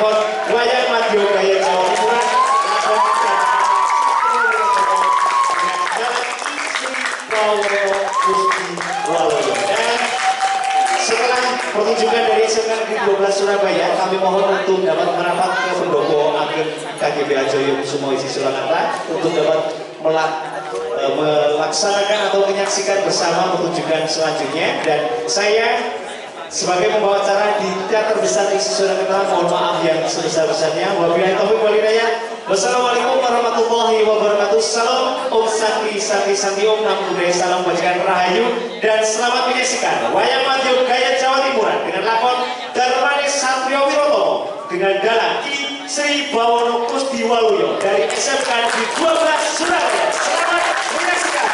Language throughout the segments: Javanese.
lakon Wayang Madya Gaya Jawa Timuran dan setelah pertunjukan dari SMK Negeri 12 Surabaya, kami mohon untuk dapat merapat ke pendopo Ageng KGB Ajoyo Kusumo Isi Surakarta untuk dapat melaksanakan atau menyaksikan bersama pertunjukan selanjutnya. Dan saya sebagai pembawa acara di Teater Besar Isi Surakarta mohon maaf yang sebesar-besarnya. Wabillahi taufiq wal hidayah. Wassalamualaikum warahmatullahi wabarakatuh. Salam Om Sakti Sakti Santi Om Namo Buddhaya. Salam Bajikan Rahayu dan selamat menyaksikan Wayang Madya Gaya Jawa Timuran dengan lakon Darmanis Satrio Wiroto dengan dalang Ki Sri Bawono Kusdiwaluyo dari SMK Negeri 12 Surabaya. Selamat menyaksikan.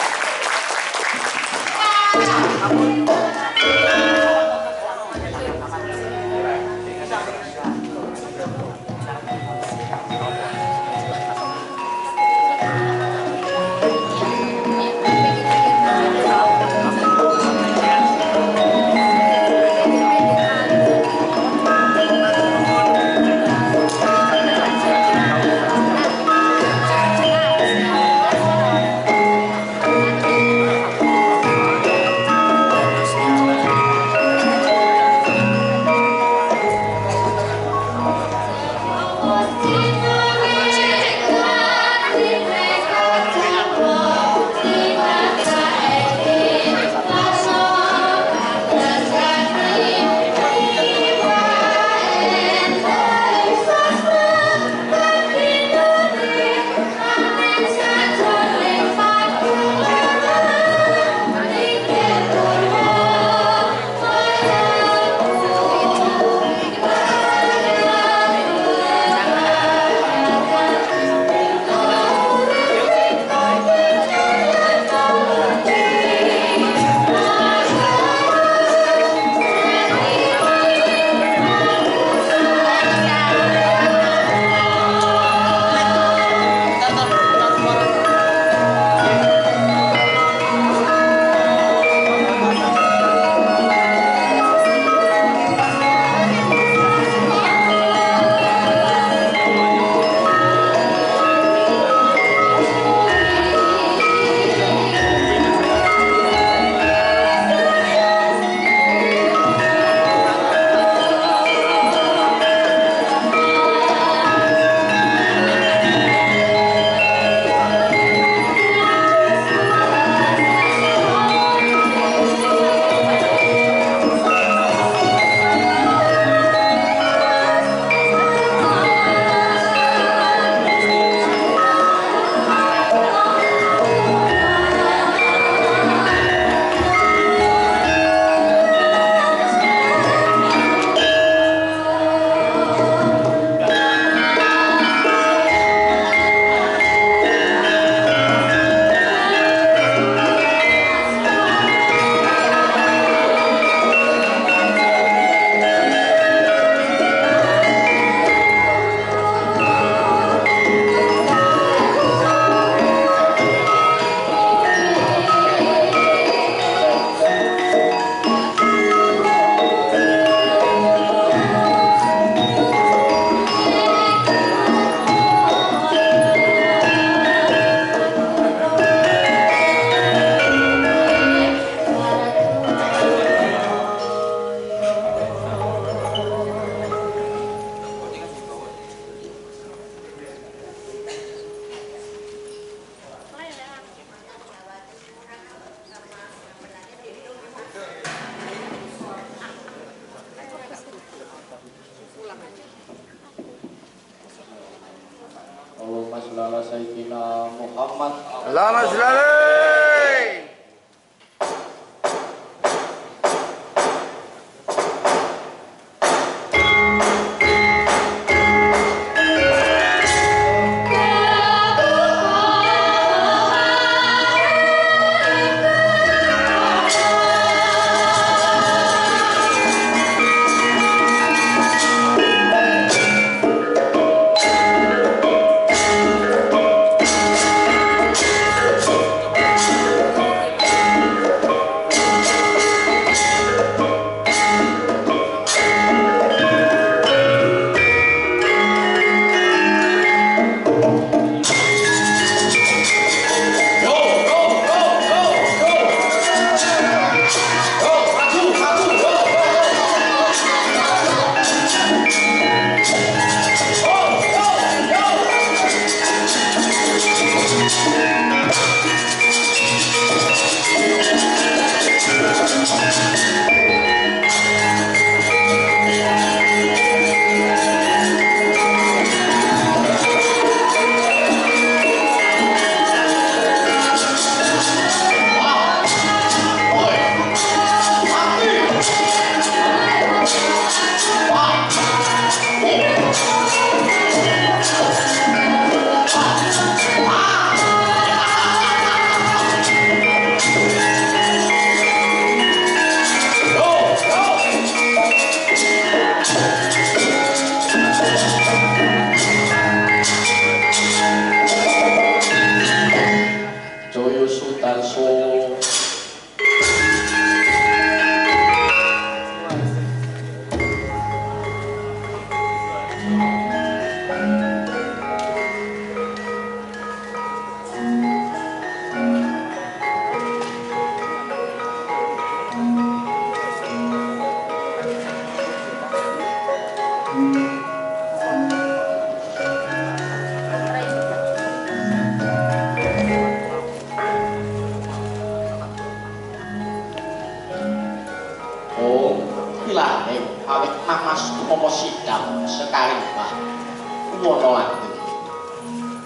Allahumma sholli ala sayyidina Muhammad. Allahumma sholli alaihi.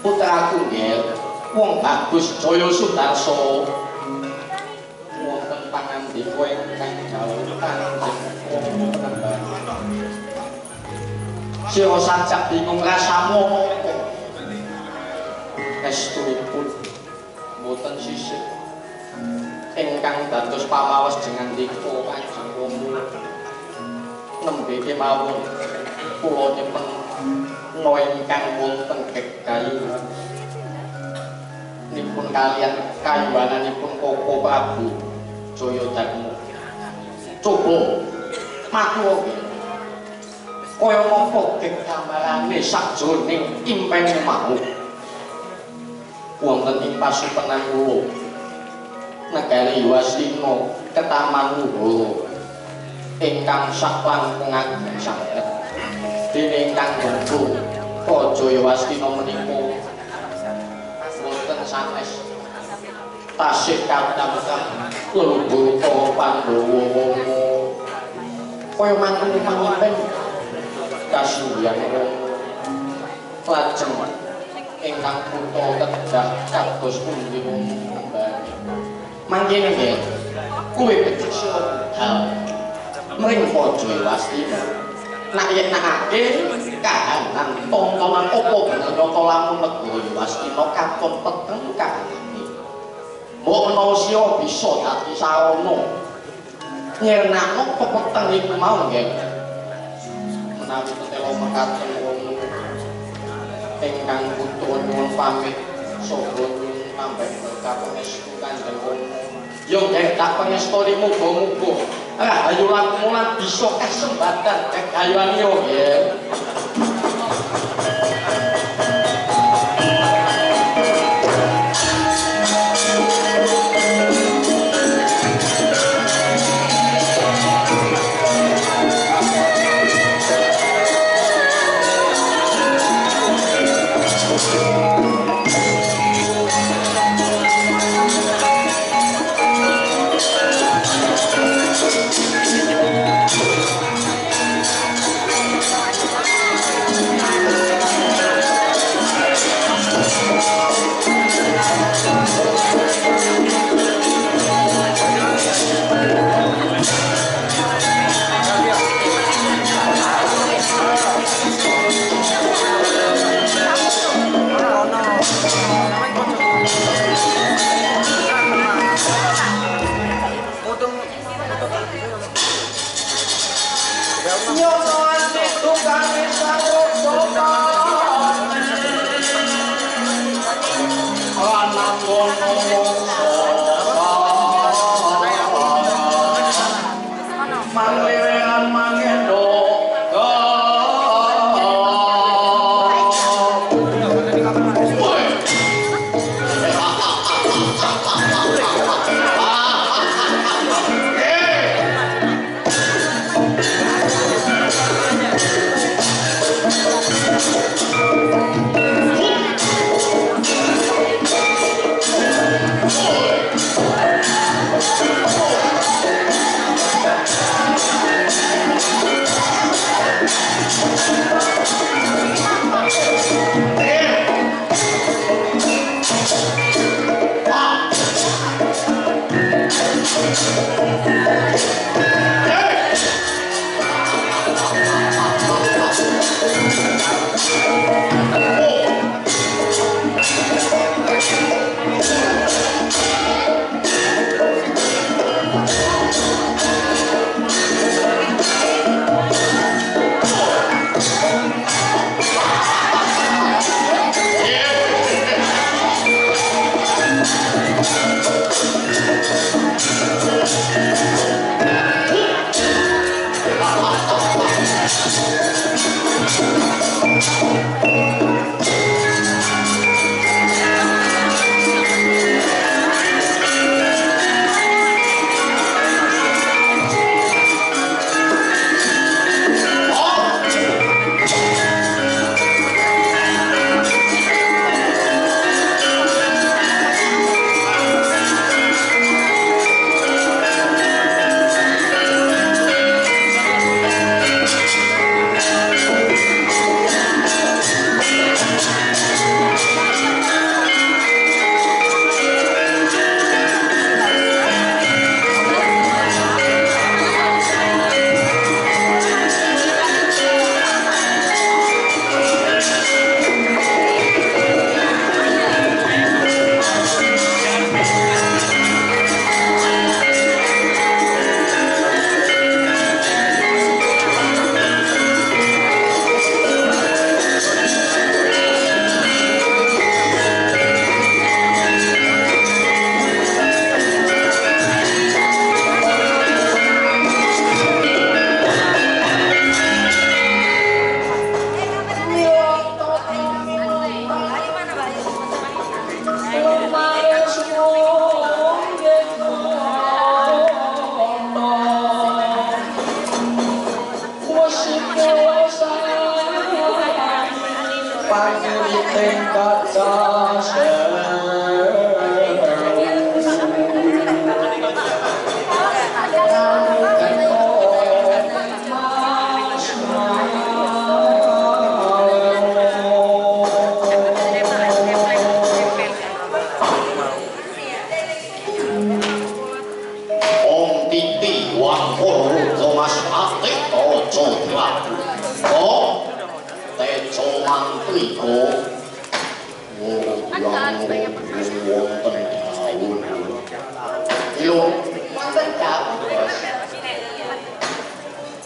Putraku nggih wong bagus Jaya Sudarso wonten pangandika ingkang jauh kanjeng sira sajak bingung rasamu estunipun boten sisih ingkang dados pamawas jengandika kanjeng Romo nembe kemawon kula nyepeng no ingkang wonten Gekayu nipun kalian kayuananipun Koko Prabu Jayadarma coba matur kaya napa gambarane sakjroning impen mau wonten ing pasupenan kula negari Wastina Ketamanluhara ingkang saklangkungan saged dene ingkang bentuk Jaya Wastina menika boten sanes tasih kadang-kadang leluhur para Pandhawa kaya mangkene pamimpin kasuwian lajeng ingkang kutha kedah kados pundi mbani mangkene nggih kuwi becik hal mring Jaya Wastina nak yenake kahanan tontonan apa bener lamun negara Wastina katon peteng kahane mbok menawa sira bisa dadi sarana nyirnakno pepeteng iku mau nggih menawi tetela mekaten wong ingkang putra nyuwun pamit saha nyuwun tambah berkah pangestu kanjeng yo nggih tak pangestoni muga-muga rahayu lan mulan bisa kesempatan kekayuan yo nggih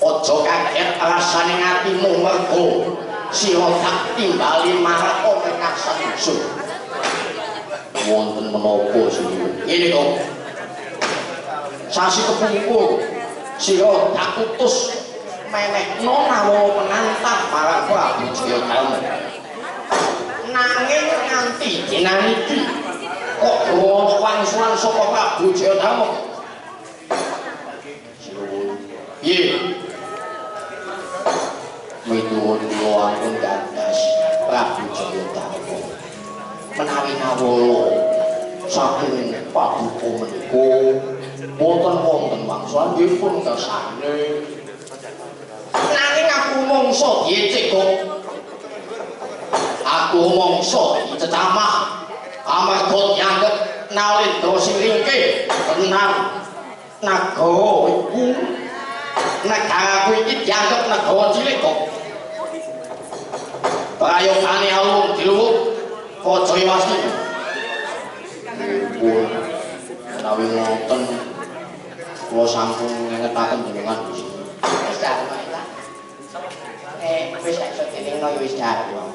Ojo kaget rasane ngatimu mergo sira tak timbali marang omengah sanusun. Wonten menapa sih? Ini kok. Sasi kepungkur sira tak utus menehno nawa pengantar marang Prabu Jayadharma. Nanging nganti dina iki kok ana wangsulan saka Prabu Jayadharma. Piye? Miturut kula ampun gandas Prabu Jayadharma menawi ngawula saking paduka menika boten wonten wangsulan dipun kersane nanging aku mangsa diecek kok aku mangsa dicecamah amarga dianggep nalendra sing ringkih tenan nagara iku negara iki dianggep negara cilik kok prayogane alung diluwuk Kajaya Wastina pun menawi ngoten kula sampun ngetaken jenengan Gusti wis dalem ta wis iso dilingno wis dalem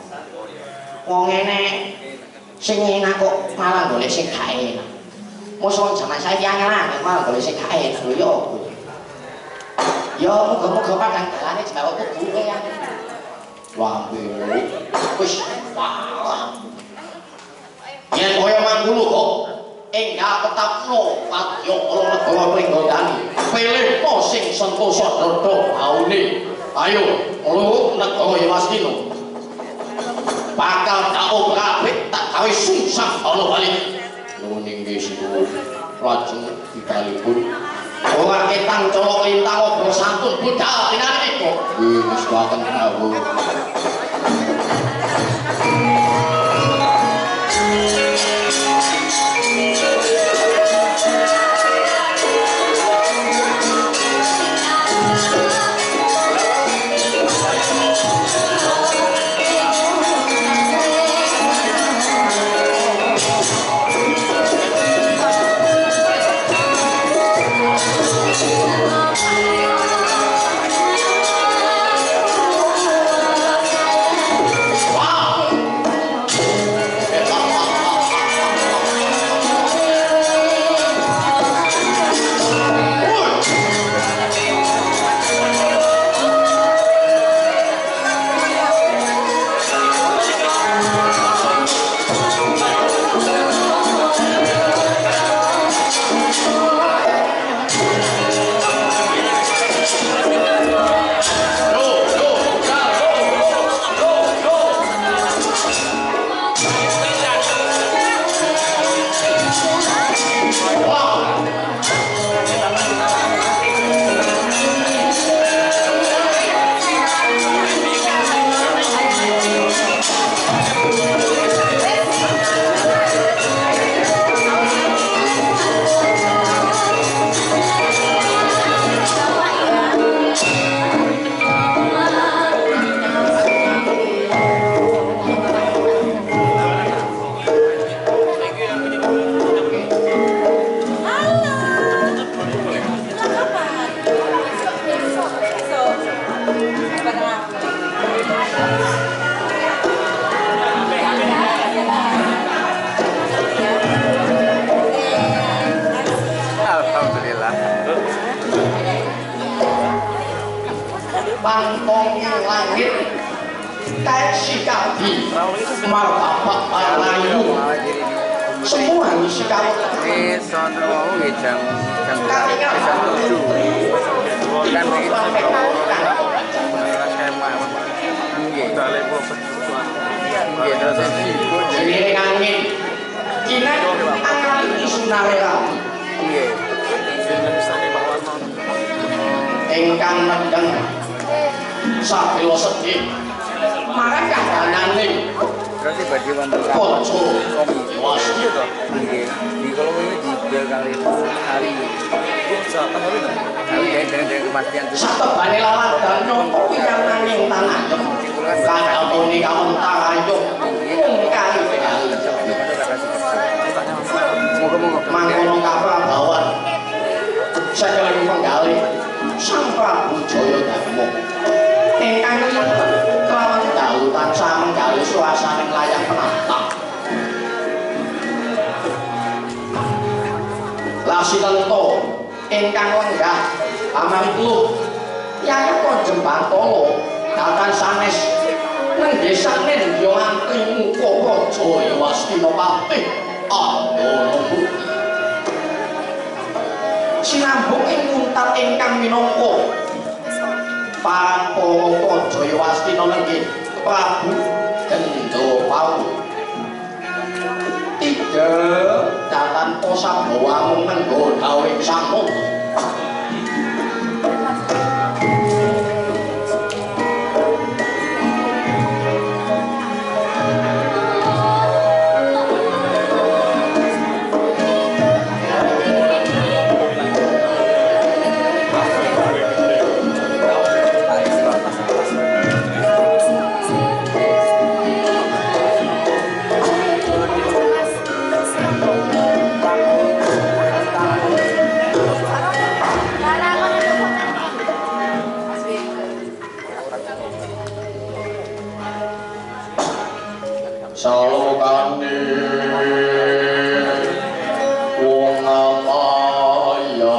wong ngene sing enak kok malah golek sing gak enak mosok jaman saiki angel malah golek sing gak enak lho ya muga-muga padang dalane jawab kubuke ya wambe wis walah yen kaya mangkulu kok enggak tetapno padya kala negara pringgondani pilihno sing sentosa dada baune ayo mluwuk negara Wastina bakal tak obrak tak gawe sungsang ana bali nuwun inggih sinuwun lajeng dikalipun ora ketang colok lintang obro santun budal dinane kok wis waken dawuh pantong langit kayak sikadi martabak palayu semua isi kamu Ini sound mau jam 7 kan begitu ini angin kina angin isunarela engkang medeng sapilo sedih marah kahanane berarti bagi bantu koco was di kalau ini di kali hari dari kepastian itu satebane lawan dan nyontok yang nanging tanah kadang ini kawan tarayo kali mangkono kaprabawan sakeleng penggali sang Prabu Jayadharma ingkang kelawan dalu tansah menggali suasana layak penantang lasinento ingkang lenggah amaripun Yayan Konjem Bantala datan sanes nenggesan nendya antri muka Jayawastina Patih Andana Mukti sinambung ing muntat ingkang minangka Parampara Jayawastina nenggih Prabu Gendapau tiga datan Pasabawa mung nenggo gawe sampun salokane wong amaya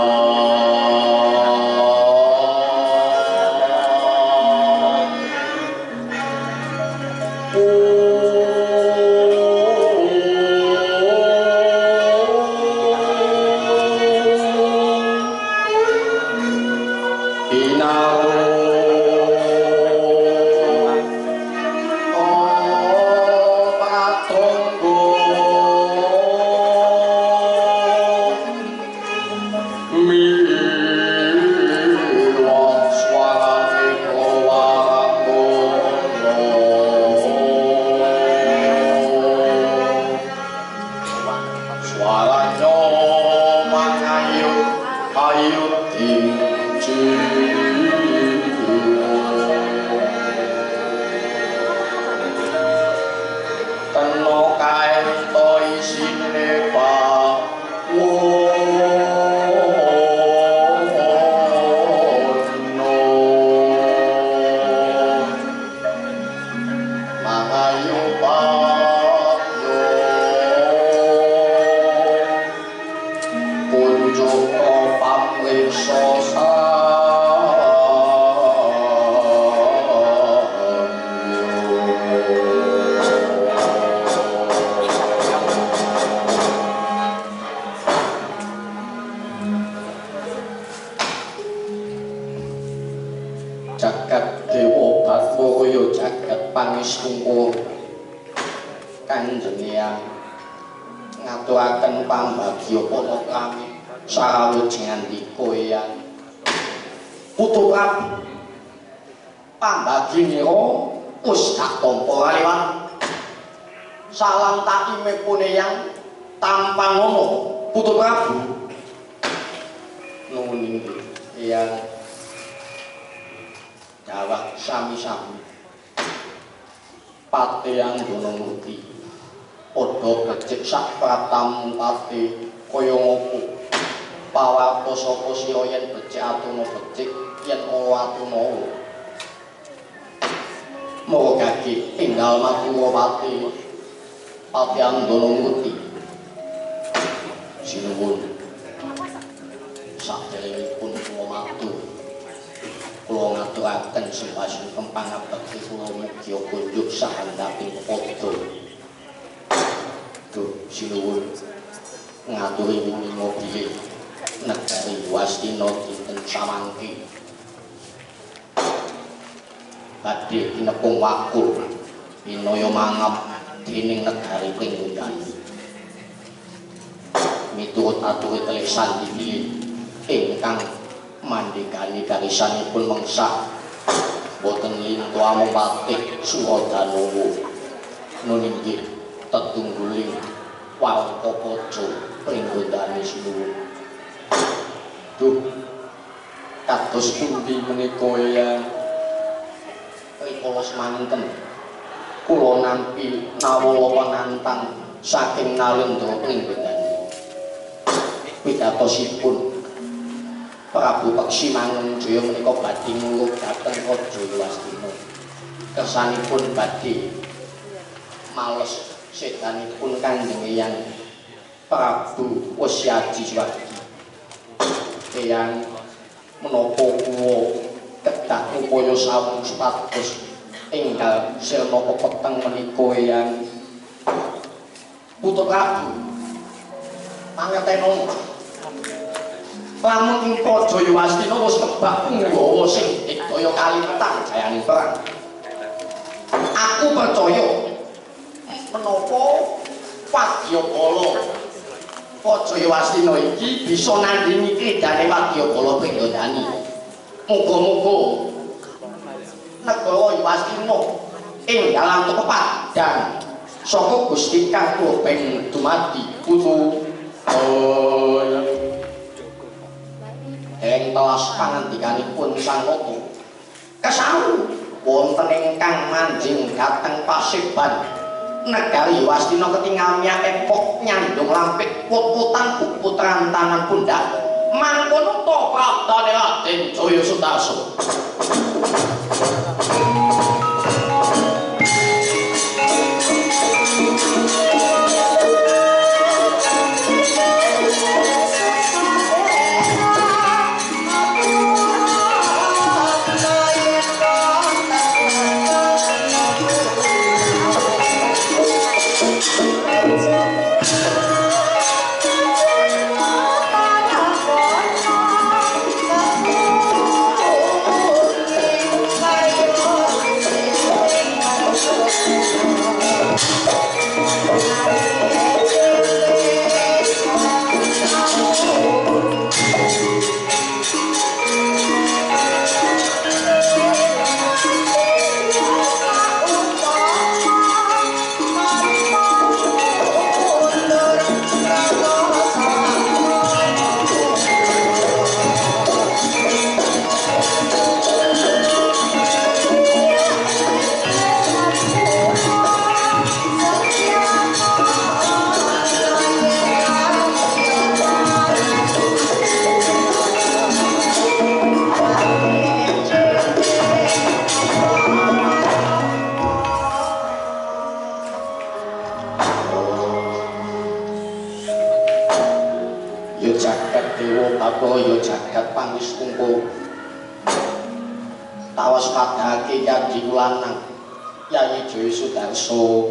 jagat dewa Bathara jagat panistungka Kanjeng Hyang ngaturaken pambagya panakrami sarawujining andika Hyang Putu Prabu pambaginira wis tak tampa kaliwan salam takimipun Hyang tampang ngono Putu Prabu nuwun Hyang jawab sami-sami Patih Andana Mukti padha becik sak pratamu Patih kaya ngopo pawarta sapa sira yen becik atuna becik yen ora atuna mogake tinggal matura Patih Andana Mukti sinuwun saderengipun kula matur kula ngaturaken sembahipun pangabekti kula mugi kunjuk sahandaping padha. Duh sinuwun ngaturi mulinga bilih negari Wastina dinten samangke badhe kinepung wakul pinaya mangap dening negari Pringgondani. Miturut atur telik sandi bilih ingkang mandhegani karisanipun mengsah boten lintu amung patik Suradanawa nun inggih tetungguling Warangka Paja Pringgondani sinuwun. Duh kados pundi menika eyang rikala semanten kula nampi nawala panantang saking Nalendra Pringgondani. Wigatosipun Prabu Peksi Mangunjaya menika badhe muluk dhateng Raja Wastina. Kersanipun badhe males sedanipun Kanjeng Eyang Prabu Wasyaji Swardi. Eyang menapa kula kedah upaya sawung status enggal sirna pepeteng menika Eyang Putra Prabu pangerteno lamun ing Jaya Wastina wis kebak nggawa sing daya kalintang jayane perang. Aku percaya menapa Wadyabala Jaya Wastina iki bisa nandhingi kridane Wadyabala Pringgondani. Muga-muga negara Wastina ing dalam kepadang saka Gusti Kang Purben dumadi putu ing telas pangandikanipun Sang Rata kesawu wonten ingkang manjing dhateng Paseban negari Wastina ketingal miyake pok nyandung lampik put-putan puputran tangan pundak mangkono to prabdane Raden Jaya Sudarsa. Yo jagat pangis kumpul tawas padhake Yadi Lanang Yayi Jaya Sudarsa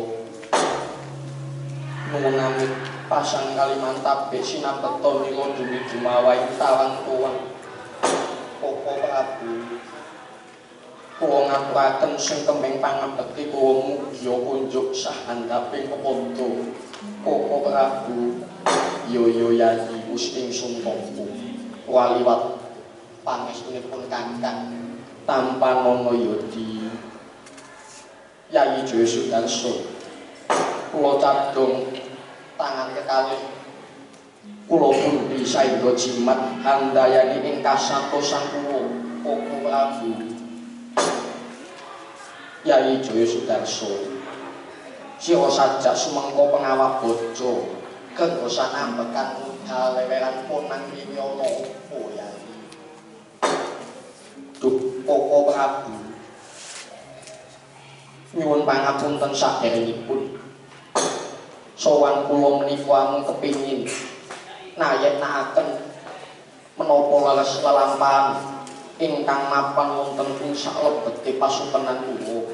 nuwun amit pasang Kalimantabe sinapeta mila dumi dumawai tawang tuwang Koko Prabu kula ngaturaken sing kemeng pangabekti kula mugi kunjuk sahandaping kepondo Koko Prabu yo Yayi Usting Suntompu waliwat pangestunipun Kakang tanpa nono Yodi Yayi Jaya Sudarsa kula cadhong tangan kekalih kula pundi saengga jimat handayani ing kasatosan kula Koko Prabu Yayi Jaya Sudarsa sira sajak sumengko pengawak bojo kanggo sanambekan mudhal leweran ponang Wiyono Yayi. Duh Koko Prabu nyuwun pangapunten sadèrèngipun sowan kula menika amung kepingin nayenaken menapa leres lelampahan ingkang mapan wonten ing salebete pasukenan kula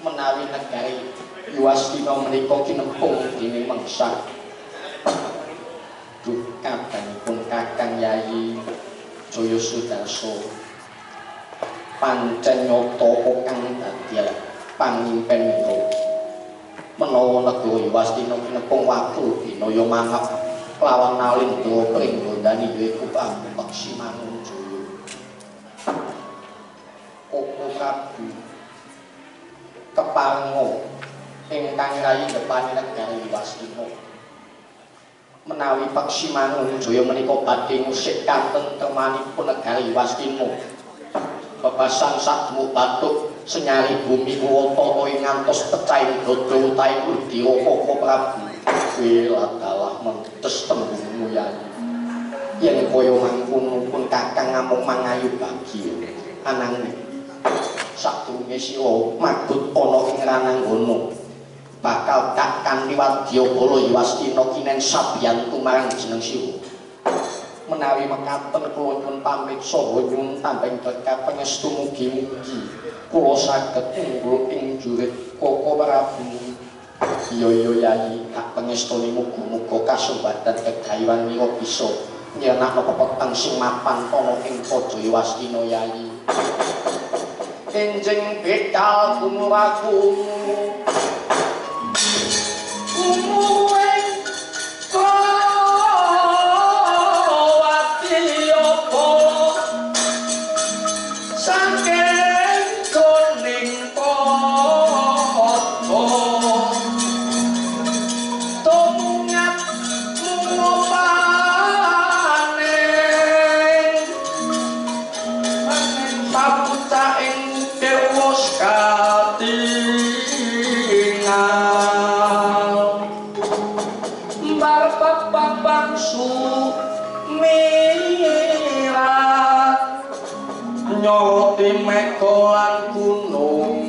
menawi negari Yuwastina menika kinempung dening mangsa. Duh kadanipun Kakang Yayi Jaya Sudarso pancen nyata kang dadi pangimpen mira. Menawa negara Yuwastina kinempung waktu binaya mangap lawan Nalindra Pringgondani yaiku Prabu Paksimanunjaya. Koko Prabu keparenga ingkang rayi depani negari Yuwastina. Menawi Paksimanunjaya menika badhe ngusik katentremanipun negari Yuwastina. Bebasan sadmu batuk senyari bumi wonten ing ngantos pecahing dada utahe Udira Koko Prabu. Wela dalah mentes tembungmu Yayi. Yen kaya mangkono pun Kakang ngamuk mangayu bagya. Ananging sadurunge sira mabut ana ing rananggana bakal Kakang Wadyabala Yuwastina kinen sabiyantu marang jeneng sira. Menawi mekaten kula nyuwun pamit saha nyuwun tambeng berkah pangestu mugi-mugi kula saged unggul ing jurit Koko Prabu. Iya Yayi, tak pangestuni muga-muga kasumbadan kegayuhan mira bisa nyenakna pepeteng sing mapan ana ing Praja Yuwastina Yayi. Enjing bekal kumuraku umuweng nyoti mekolan gunung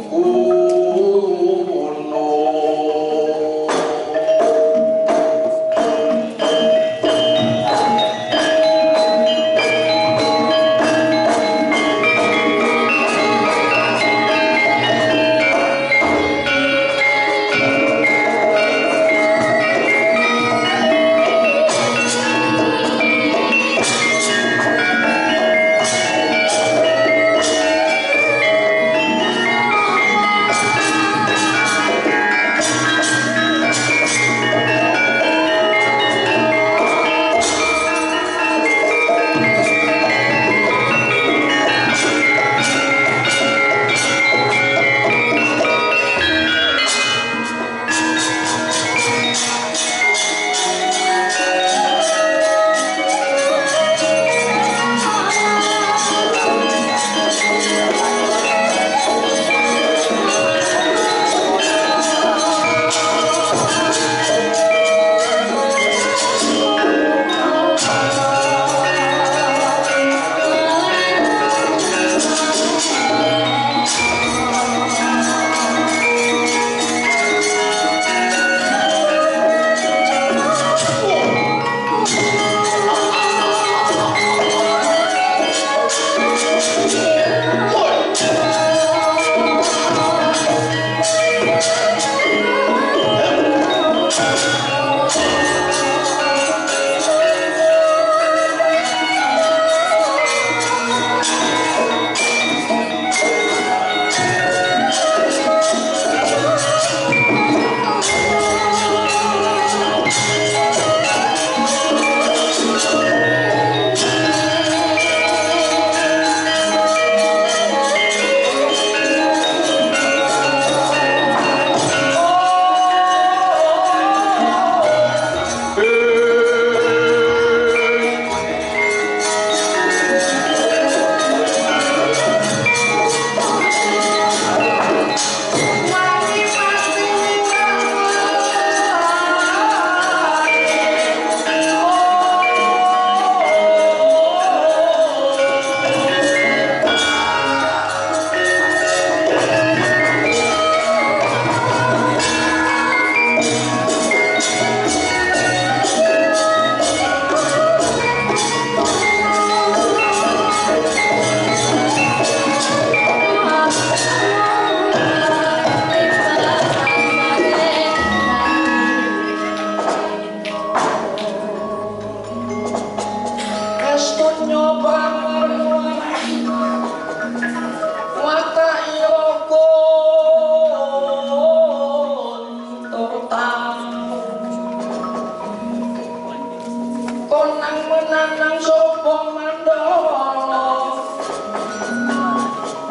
kang menanang sapa Mandala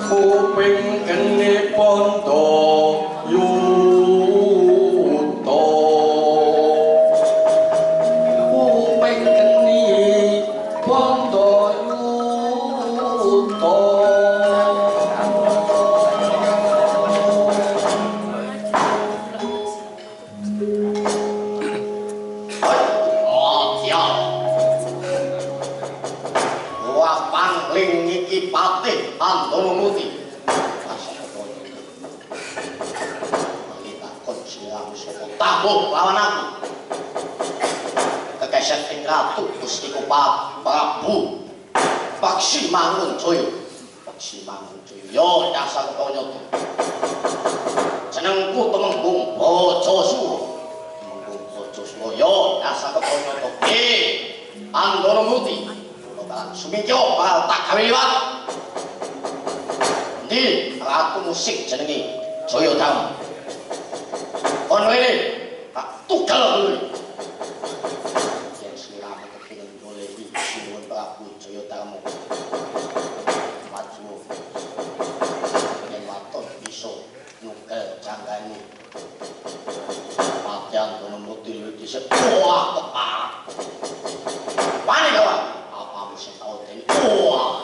kuping geni pondo yuto kuping geni pondo yuto Patih Andono Muti kita konsiram soko tabuh lawan aku kekeset ing ratu Gusti Prabu Paksi Mangunjaya yo dasar konyol jenengku Temenggung Bojasuwa yo dasar konyol Andono Muti Sumingkyo bakal tak gawe liwat. Ndi ratu musik jenenge Jayadharma. Kono ini tak tugal dulu. Yen sliramu kepengin goleki Sinuwun Prabu Jayadharma. Maju. Yen waton bisa nyukel janggane. Padang kono mutil dhisik. Wah, kepak. Wani kawan. Wah,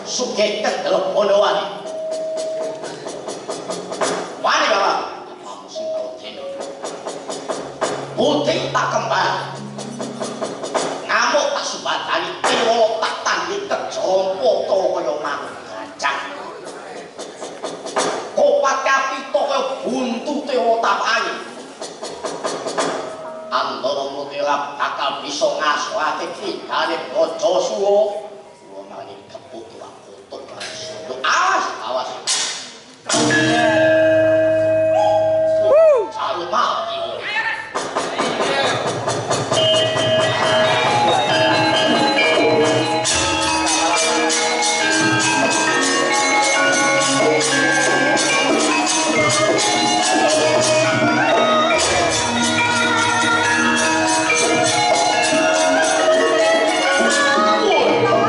suketet dalam pondowani. Wani kawan, apa musim kau teno? Putih tak kembali, ngamuk tak subatani, tino tak tandi kejompo to koyo manuk gajah. Kopat kapito koyo buntu teo tapani. Andono Muti bakal bisa ngasuhake kidane Bojasuwa. Kuwi mari kebutuhan untuk langsung. Awas. Saru mati. Oh!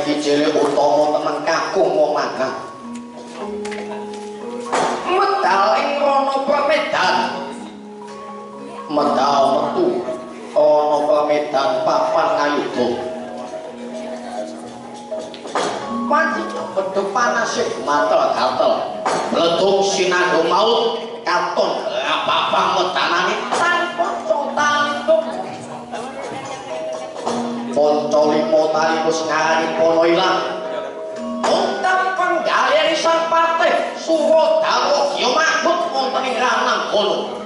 iki cilik utama temen kakung omangan. Medal ing rono permedan. Medal metu ana permedan papan ngayuda. Pancen pedhe panase matel-gatel. Mledung sinandung maut katon apa-apa medanane tanpa contalipun. Ponco limo tali wis ngarani pono ilang. Ungkap penggalian sang patih Surodawa Gya Makut wonten ing ranang kono.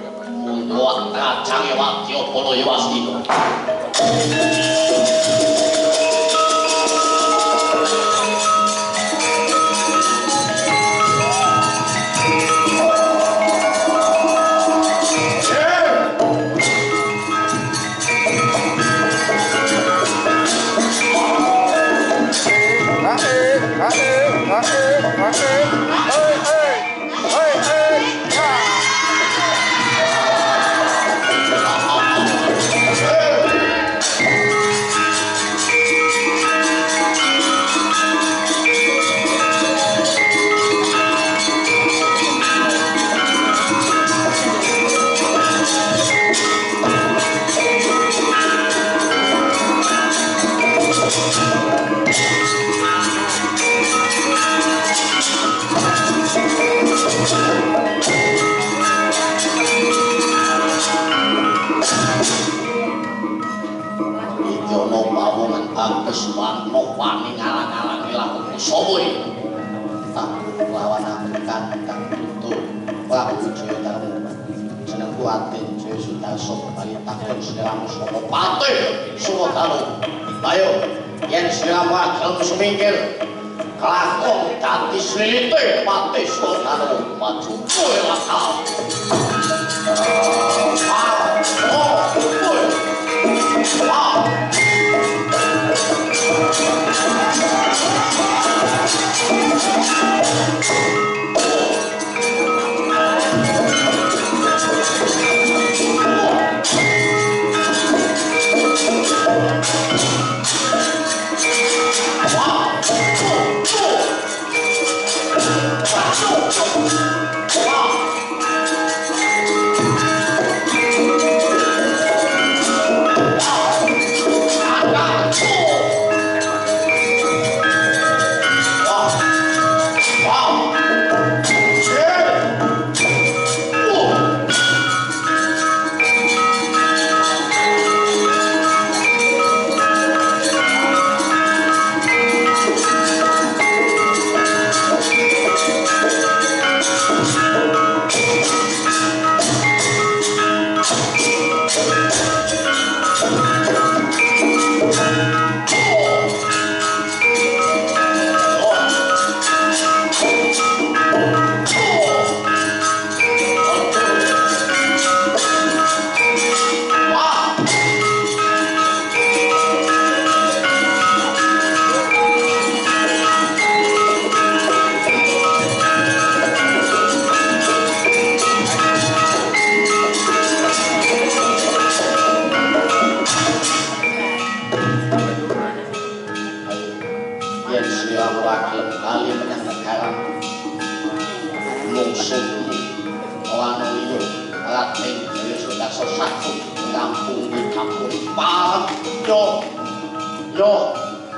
Mundha rajange Wadyabala Yawastika. Bagus warna wani ngalang-alangi lakuku sapa iki? Tak lawan aku kandang itu Prabu Jayadharma. Jenengku Atin Jaya Sudarsa kali takon sliramu sapa patih Surodalo. Ayo yen sliramu gelem semingkir kelakon dadi slilite patih Surodalo maju kowe lakal.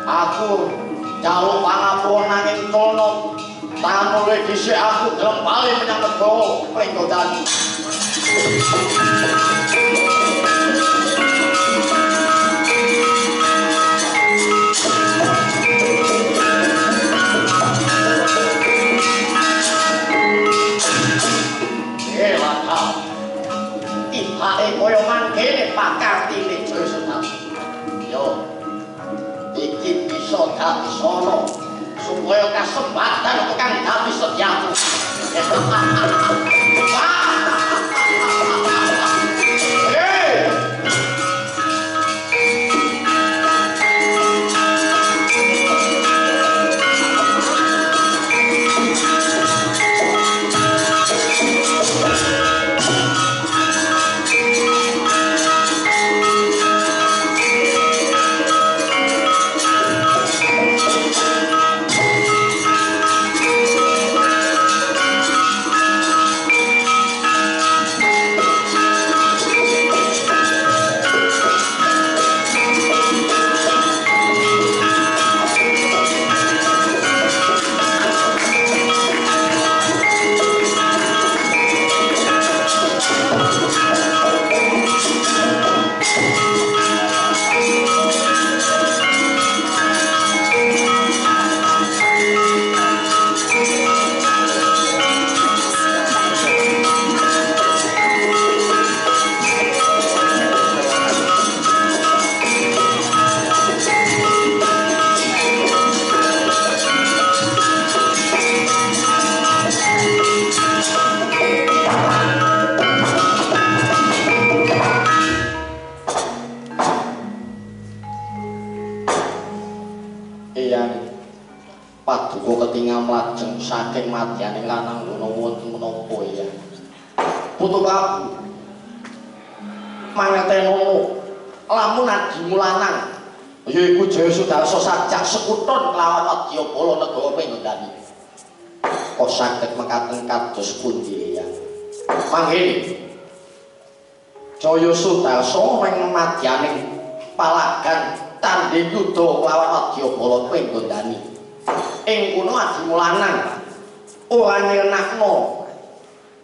Aku jaluk pangapun nanging tono tangan mulai dhisik aku gelem bali menyang negara Pringgodan. Laka tibake kaya mangkene pakartine Jaya Sudarsa. Yo iki bisa dadi sono supaya kasempatan tukang dadi setiaku. ingam lajeng saking madyaning lanang dono wonten menapa ya. Putu Prabu. Mangetenono lamun adimu lanang yaiku Jaya Sudarsa sajak sekutun kelawan Wadyabala negara Penggandani. Kok saged mekaten kados pundi ya? Manggene Jaya Sudarsa ing madyaning palagan tandhe yuda kelawan Wadyabala Penggandani. Ing kono adimu lanang ora nyenakno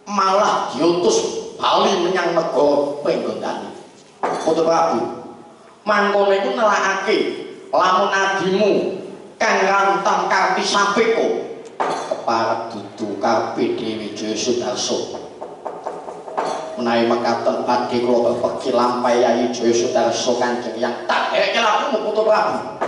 malah diutus bali menyang negara Penggandani. Putu Prabu, mangkono iku nelakake lamun adimu kang rantang Karti Sampeko keparep dudu karepe Dewi Jaya Sudarsa. Menawi mekaten badhe kula pepeki lampahi Yayi Jaya Sudarsa Kanjeng yang tak dereke lakumu Putu Prabu.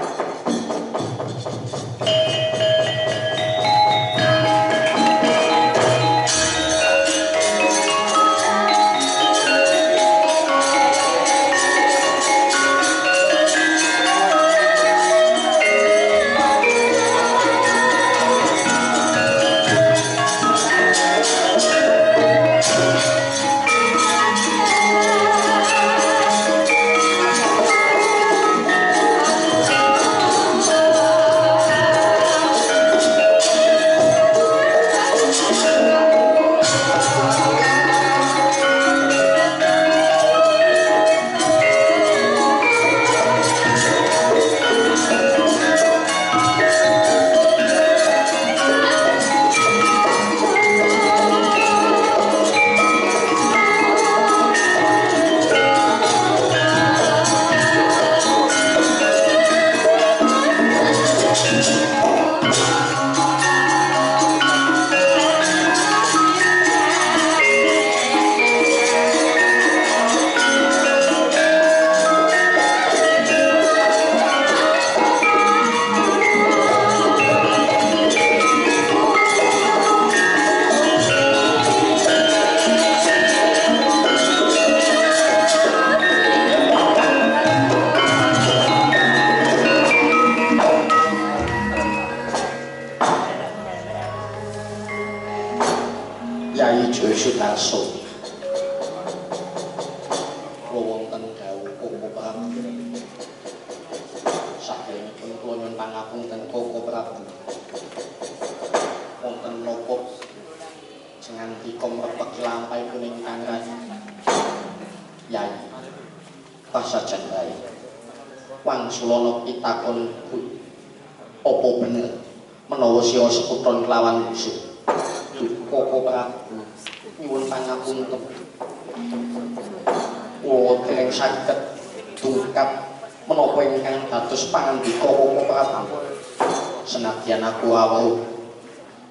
Senadyan aku awal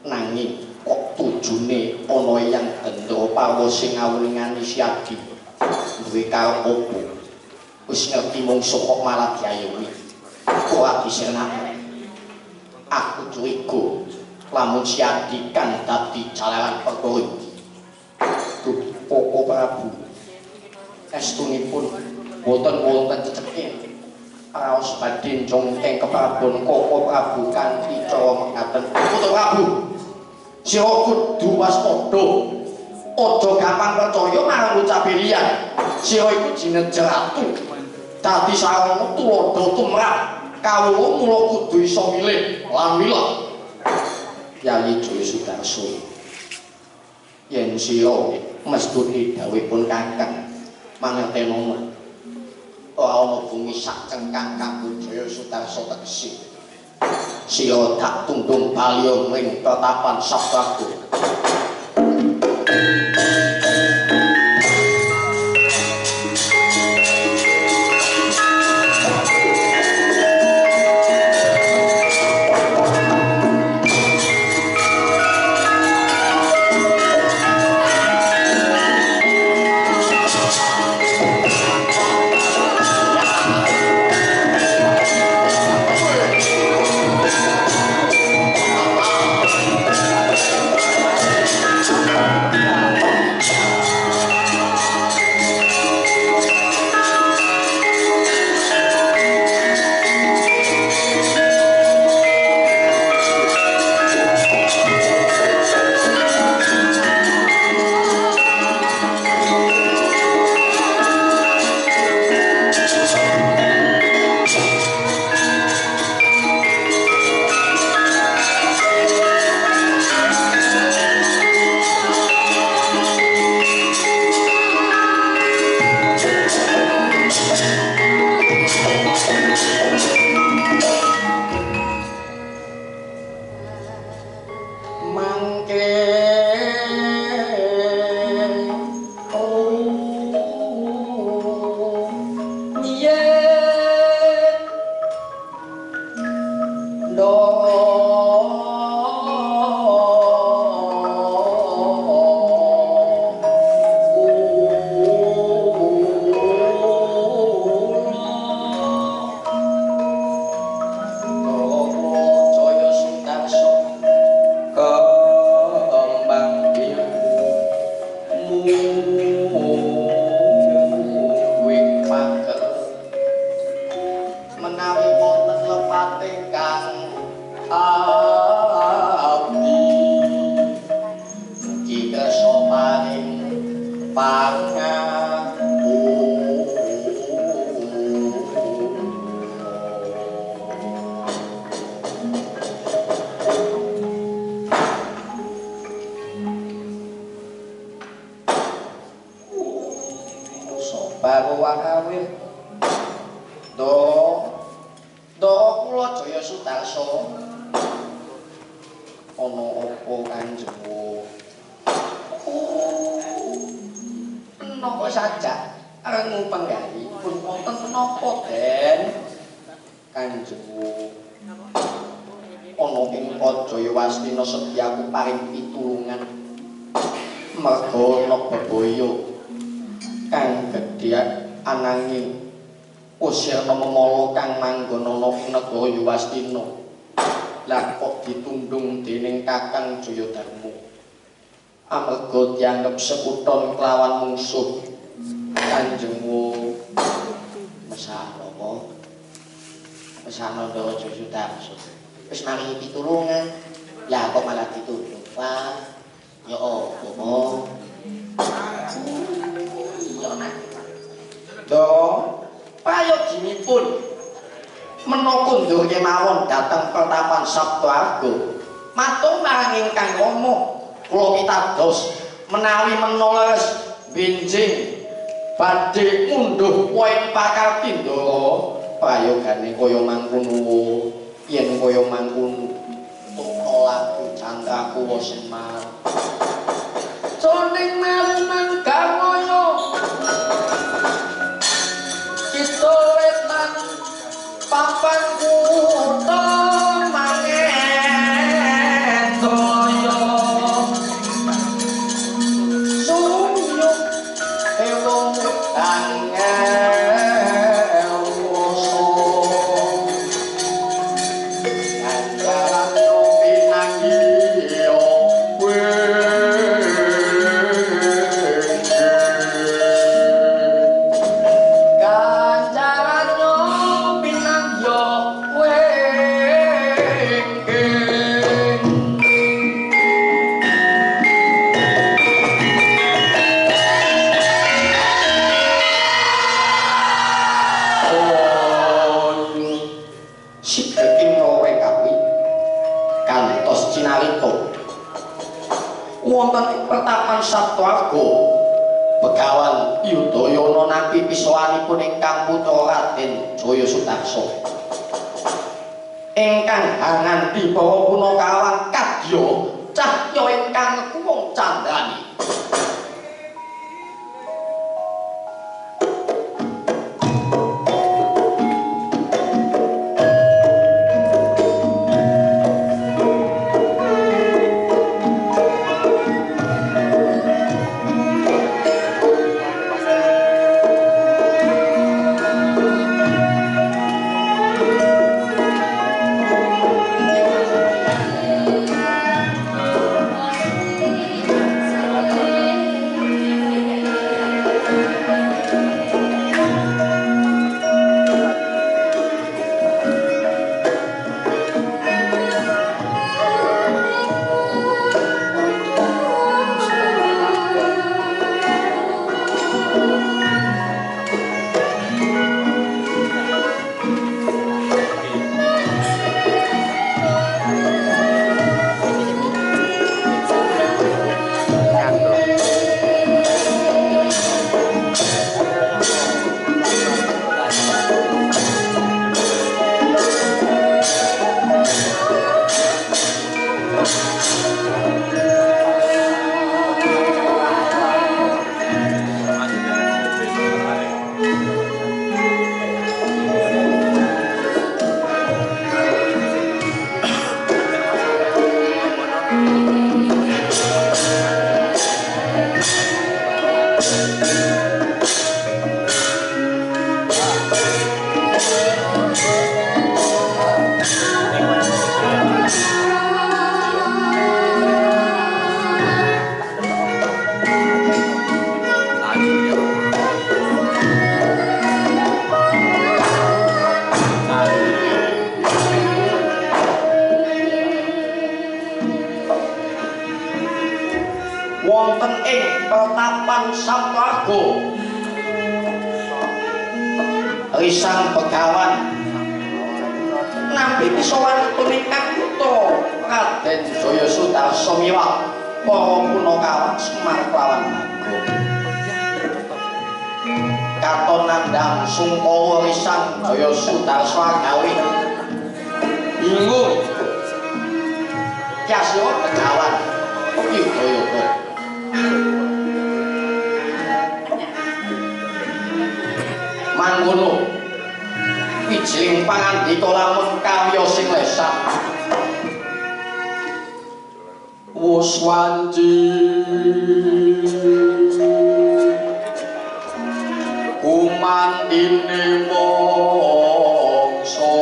nanging kok tujune ana yang gendra pawa sing ngawulingani siadi duwe karep opo wis ngerti mungsuh kok malah diayomi kok disenenake aku curiga lamun siadi kan dadi jalaran perkara iki Koko Prabu estunipun boten wonten ceceke raos badhe jongkeng keprabon Koko Prabu kanthi cara mekaten. Putu Prabu, sira kudu waspada. Aja gampang percaya marang ucape liyan. Sira iku jinejer ratu. Dadi sarana tuladha tumrap kawula mula kudu iso milih lan milah. Yayi Jaya Sudarsa. Yen sira mestune dawuhipun Kakang mangertenono ora ana bumi sak cengkang kanggo Jaya Sudarsa tegese. Sira tak tundung balya ing tatapan Saprabu. kersa paring pangaku baru wakawir do kula Jaya Sudarsa ana apa kanjenmu napa saja areng penggali pun wonten menapa den kanjenmu ana ing Jaya Wastina Sedyaku paring pitulungan merga ana bebaya kang gedhe ananging usir memala kang manggon ana ing negara Yowastina lah kok ditundung dening Kakang Jayadarma amarga dianggep sekuton kelawan mungsuh kanjengmu mesana apa mesana Ndara Jayadarma wis maringi pitulungan lah kok malah ditundung Pak ya apa do prayoginipun menawa kemawon dhateng Pertapan Sabtuarga matur marang ingkang Rama kula pitados menawi menawa benjing badhe ngunduh poin Pakapindara prayogane kaya mangkono yen kaya mangkono laku candraku Semar Soning melu manggamaya kita wetan papan kutha mangen toyo sumyuk ewong tangel woso ganjaran pinanggiyo wonten ing Pertapan Sabtuarga Begawan Yudayana nampi pisowanipun ingkang putra Raden Jaya Sudarsa ingkang hanganti para punakawan kadya cahya ingkang kuwung candrani wonten ing Pertapan Sapwarga Risang Begawan nampi pisowan tunikang kutha Raden Jaya Sudarsa miwah para punakawan Semar kelawan Bagong katon nandhang Sungkawa Risang Jaya Sudarsa gawe bingung Yasira Begawan Yudayana mangkono wijining pangandika lamun karya sing lesan wus wanci kumantine mongso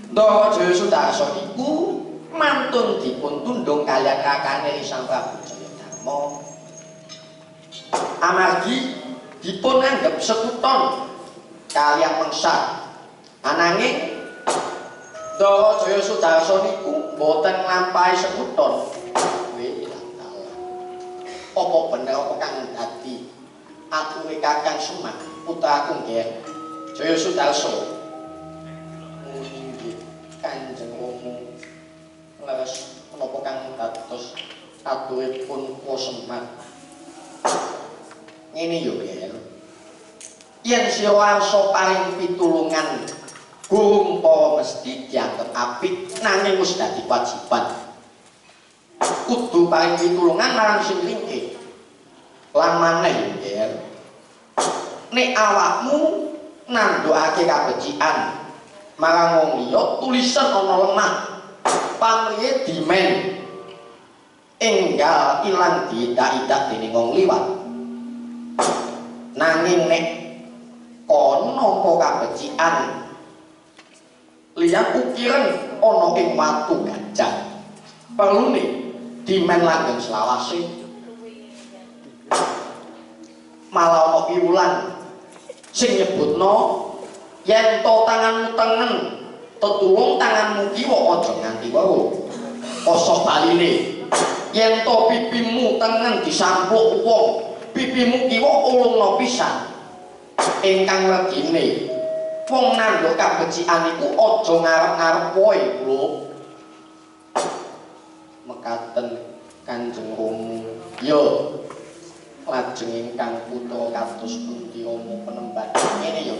Ndara Jaya Sudarsa iku mantun dipun tundhung kaliyan kakane Sang Prabu Jayadarma. Amargi dipun anggep sekuton kaliyan mengsah. Ananging Ndara Jaya Sudarsa niku boten nglampahi sekuton. Apa bener apa kang dadi ature Kakang Semar putraku nggih Jaya Sudarsa. Kanjeng Rama leres menapa kang dados aturipun Wa Semar ngene yo Ger yen sira arsa paring pitulungan gumpa mesti dianggep apik nanging wis dadi kewajiban kudu paring pitulungan marang sing ringkih lan maneh Ger nek awakmu nandhokake kabecikan marang wong liya tulisan ana lemah pamriye dimen enggal ilang diidak-idak dening wong liwat nanging nek kono nampa kabecikan liyan ukiran ana ing watu gajah perlune dimen langgeng selawase malah ana piwulan sing nyebutno yen to tanganmu tengen tetulung tanganmu kiwa aja nganti weruh kosok baline yen to pipimu tengen disampuk wong pipimu kiwa ulungna pisan ingkang legine wong nandhok kabecikan iku aja ngarep-ngarep wae lho mekaten Kanjeng Rama ya lajeng ingkang putra kados pundi Rama penemban ngene ya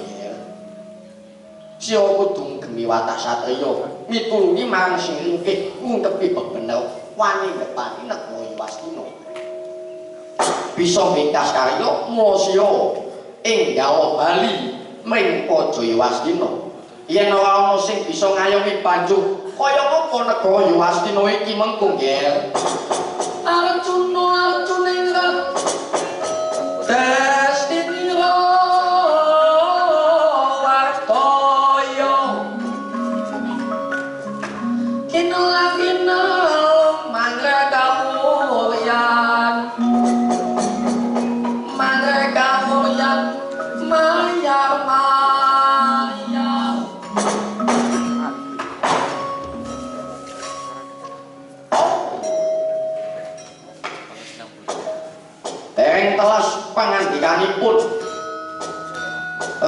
Sira kudu gemi watak satriya mitulungi marang sing ringkih ngungkepi bebener wani ngepani negara Wastina bisa bingkas karya mula sira enggal bali mring Jaya Wastina yen ora ana sing bisa ngayomi banjur kaya apa negara Wastina iki mengko Ger Arjuna ingkang Destinira Wartaya Kina dereng telas pangandikanipun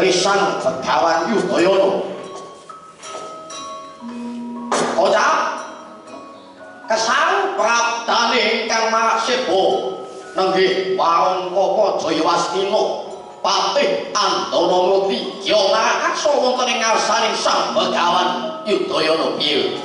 Risang Begawan Yudhoyono. Ojak kesang prabdane ingkang maksebo nenggih Warangkapa Jayawastina Patih Antanamurti ya maraksa wonten ing ngarsaning Sang Begawan Yudhoyono piye.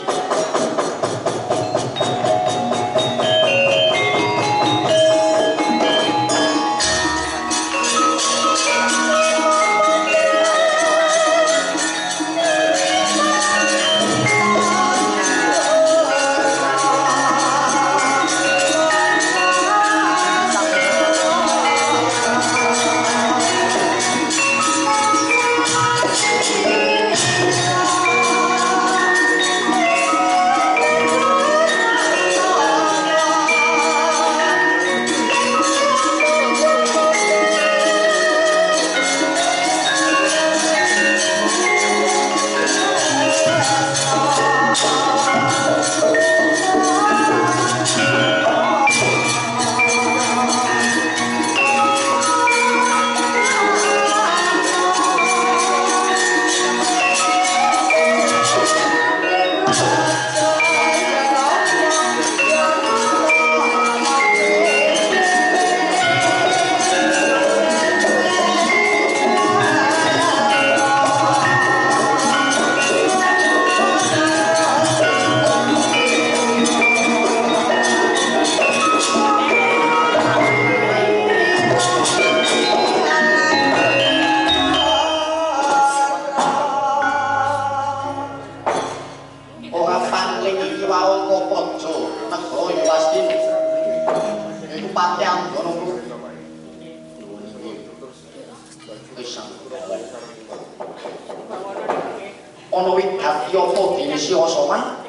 Ana wigati apa dene si Asaman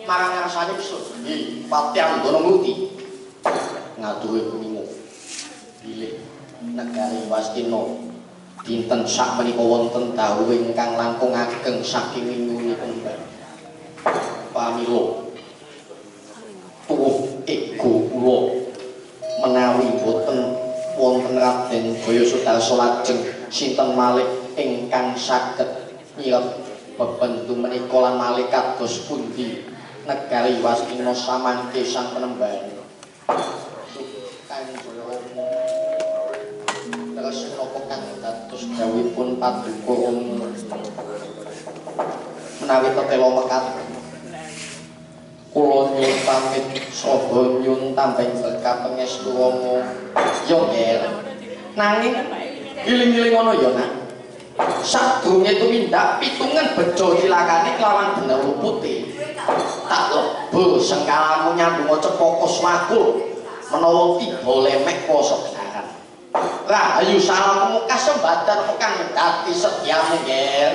marang ngrasane Sudi Patih Antanamurti ngaturi punimo bilih negari Wastina dinten sakmenika wonten dawuh ingkang langkung ageng saking mingunipun pamila tuwuh ego kula menawi boten wonten Raden Jaya Sudarso lajeng sinten malih ingkang saged nyirep bebendu menika lan malih kados pundi negari Wastina samangke sang penemban Kanjeng Rama terus napa kang dados dawuhipun paduka menawi tetela mekat kula nyuwun pamit saha nyuwun tambeng berkah pangestu Rama yo nggih nanging iling-iling ana ya nak sadurunge tumindak pitungan bejo cilakane kelawan bener putih tak lebur sengkalamu nyambung cepoko swakul menawa tiba lemek poso kedaran rahayu salammu kasembadan kang dadi setiamu nger.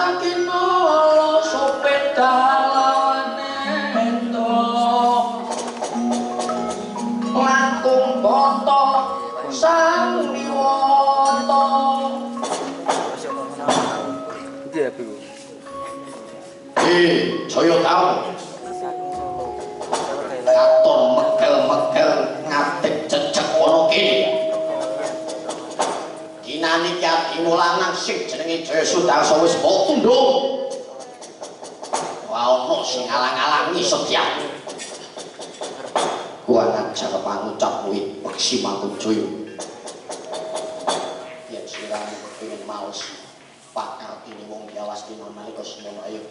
sakinolo sepeda lawan ento lantung bonto sang wiwata Itu ya, Bu. Jaya tahu katon megel-megel ngatik jejeg ana kene dinane ki atimu lanang sing jenenge Jaya Sudarsa wis mbok tundung ana sing alang-alangi Setyaki gua ngajar pangucap murid Peksi Mangunjaya yen sirane kepengin maos pakar ini wong Jawas dina nalika semono ayo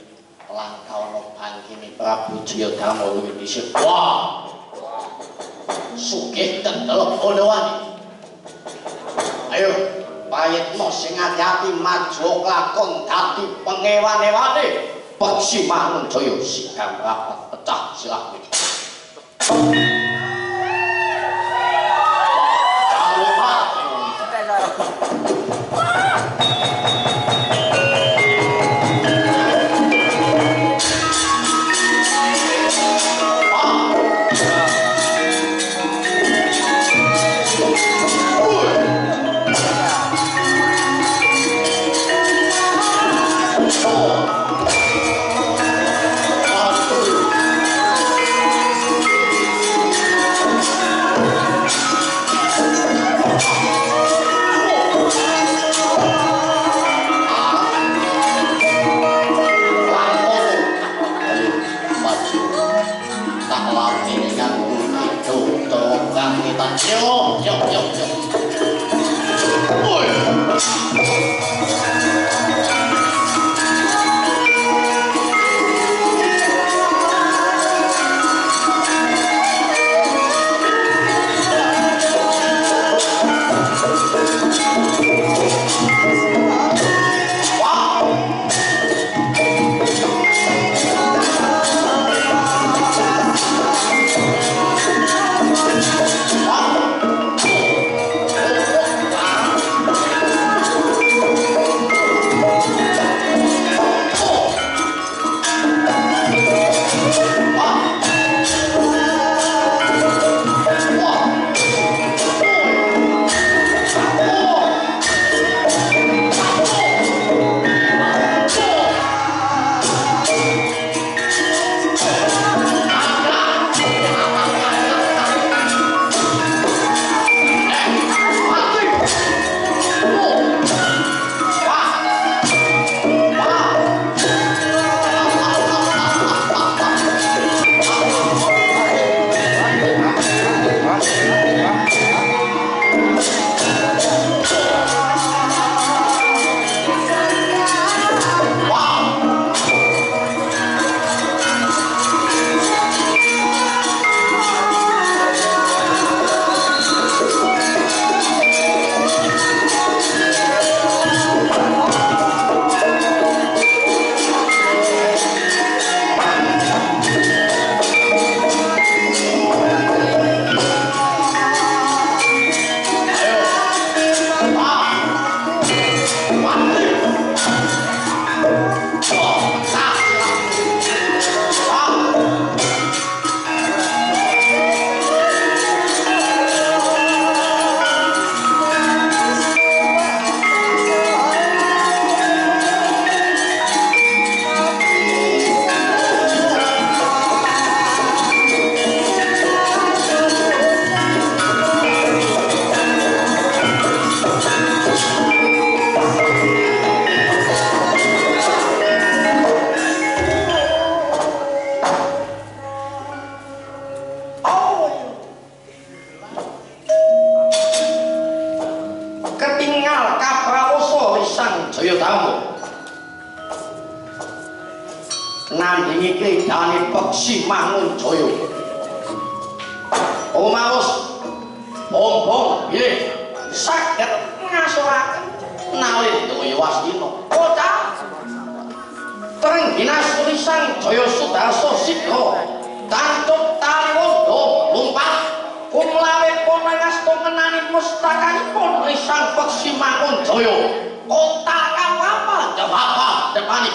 langkawana bangkine Prabu Jayadharma luwih dhisik. Wah. Sugih kendel konoane. Ayo, payetno sing ati-ati maju lakon dadi pengewan-ewane. Peksi Mangunjaya sikam rapat pecah silakan. nandingi kridane Peksi Mangunjaya. Omaos bombong bilih saged ngasuraken Nalendra Wastina. Kocak Trenggina Surisang Jaya Sudarsa Sidra tantuk taliwondo lumpat kumlawe ponangasta ngenani mustakanipun Risang Peksi Mangunjaya. Kota kapal jabapa depani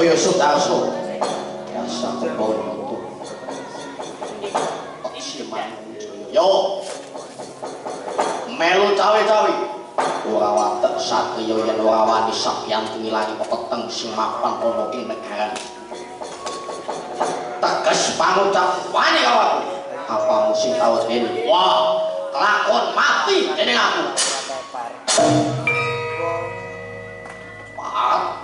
Jaya Sudarso biasa kebono yo melu cawe-cawe ora watek satriya yen ora wani sabyanti ngilangi pepeteng sing mapan ana ing negara teges pangucap wani karo aku apa sing tau den wah kelakon mati dening aku Pak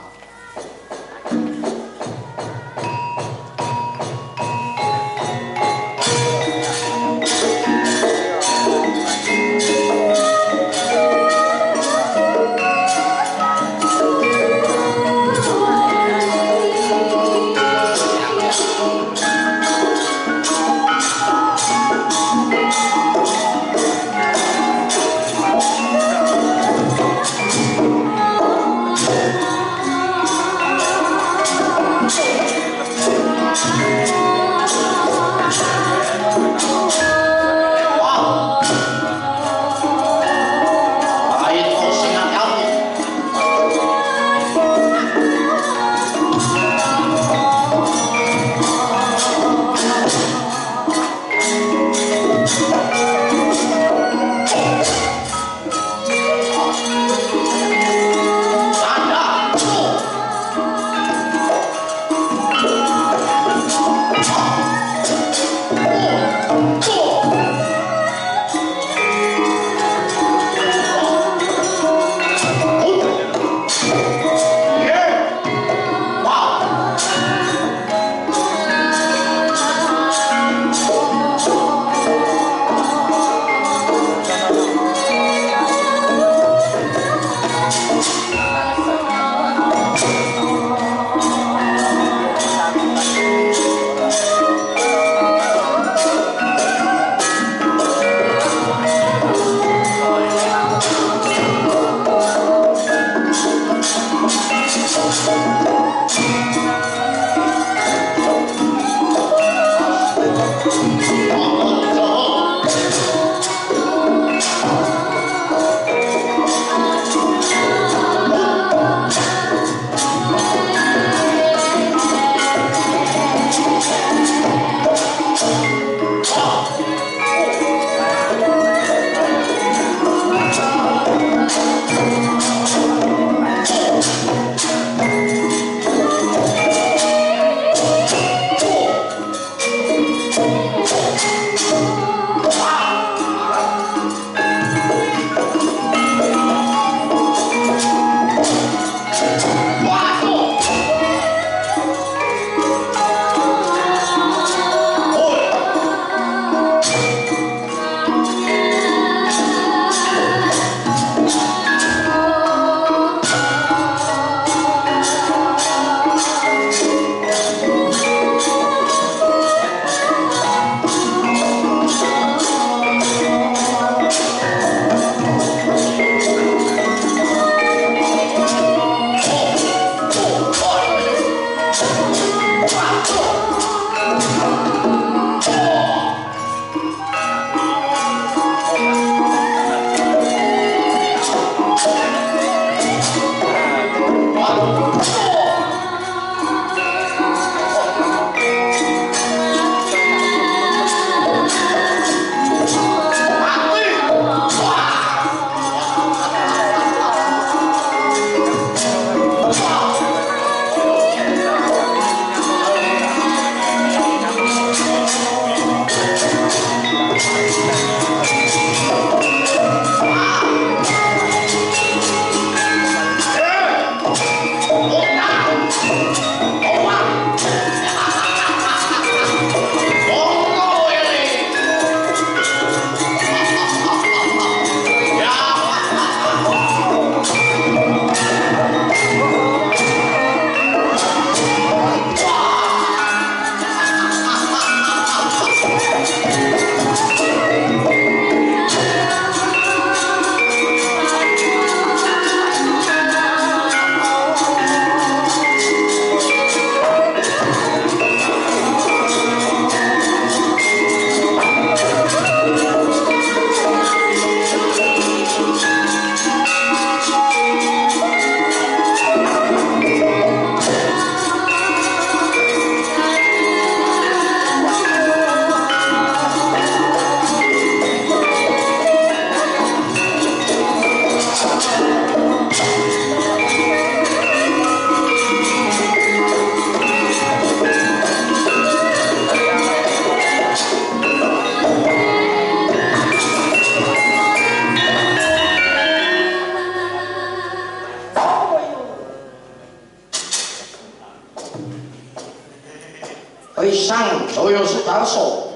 Risang Jaya Sudarso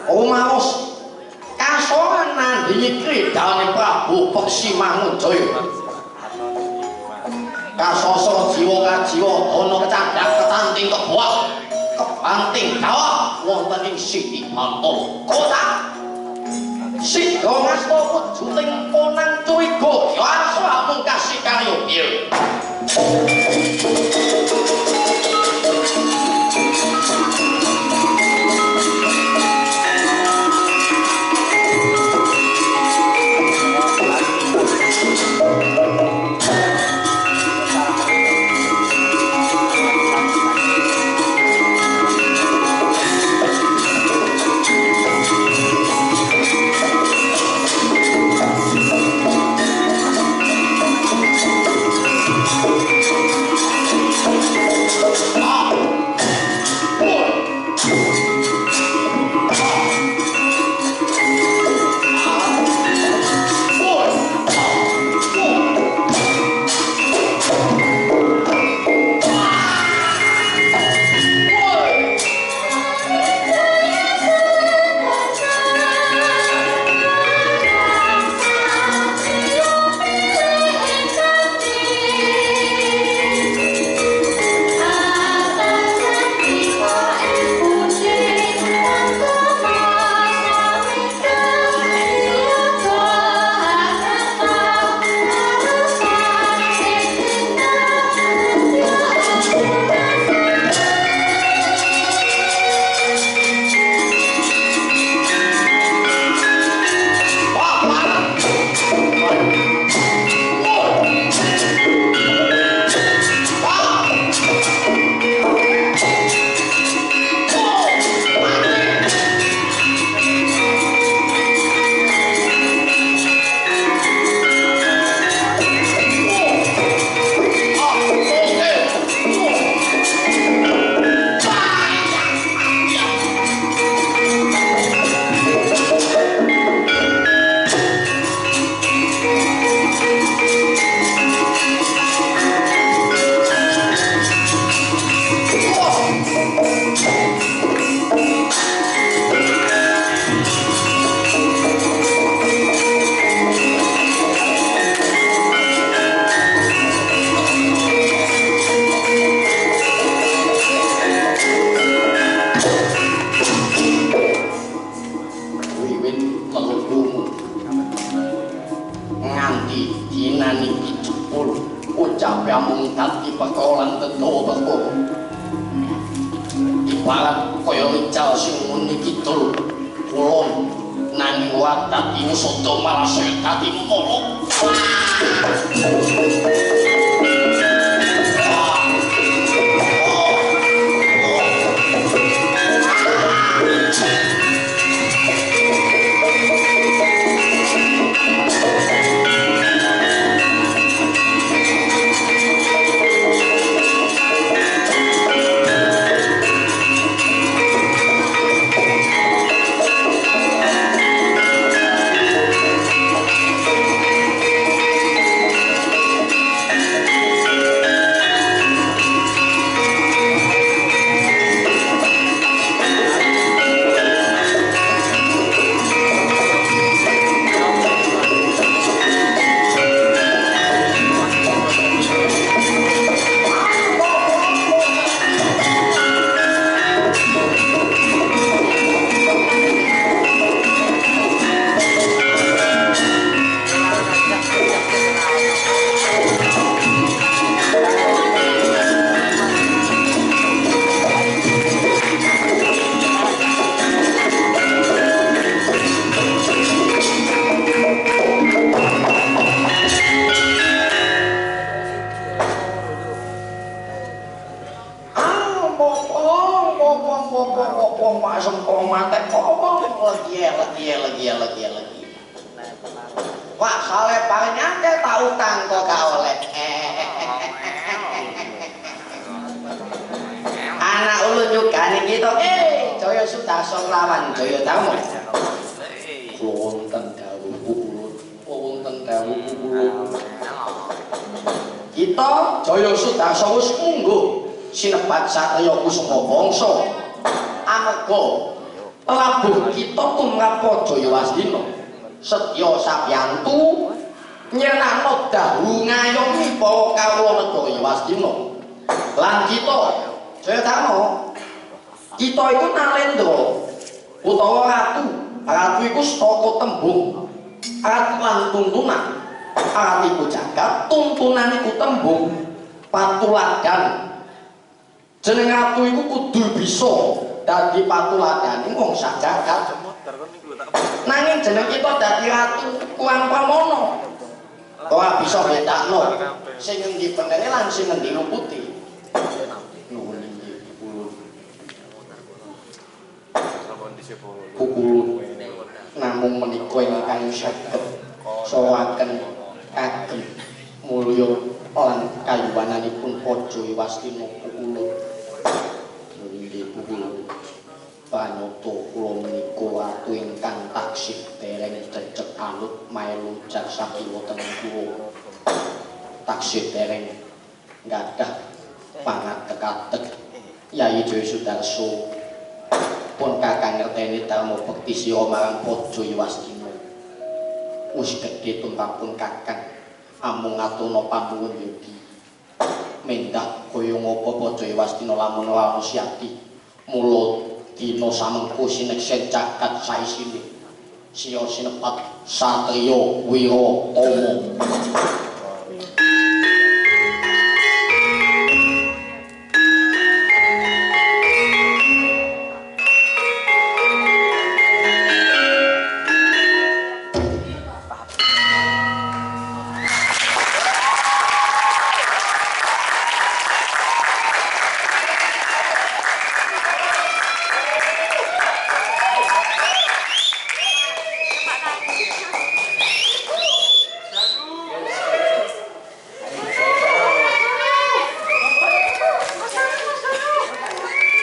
Omaos kasoran nandingi kridane Prabu Peksi Mangunjaya kasosor jiwa kajiwa ana kecandak ketanting kebuak kebanting dawa wonten ing Siti Bantul kota Sido ngasta wujuting ponang cuwiga ya sampun kasih karya piye Wah, soalnya paling nyangka tak utang kok gak oleh. Anak ulun juga nih gitu. Jaya Sudarso lawan Jaya Darma. Wonten dawuh ulun, wonten dawuh ulun. Kita Jaya Sudarso wis mungguh sinebat satriya kusuma bangsa amarga Prabu kita tumrap Jayawastina setya sabiyantu nyenakno dahu ngayomi para kawula Jayawastina lan kita Jayatama kita iku Nalendra utawa ratu iku saka tembung ratu lan tuntunan ratu iku jagat tuntunan iku tembung patuladan jeneng ratu iku kudu bisa dadi patuladan wong sak jagat nanging jeneng kita dadi ratu kurang pramono ora bisa bedakno sing endi benere lan sing endi luputi nuwun inggih pukulun namung menika ingkang saged sawaken kagem mulya lan kayuwananipun Jayawastina pukulun inggih pukulun panyata kula menika ratu ingkang taksih dereng cecek alut melu jaksa kiwa teng kula taksih dereng nggadah pangadeg-adeg Yayi Jaya Sudarso pun kakang ngerteni dalem bekti sira marang Jayawastina wis gedhe tumrapun kakang amung ngatuna panuwun yogi mendah kaya ngapa Jayawastina lamun ora ana siati mula dina samengko sineksen jagat saisine siya sinepat satriya Wiratama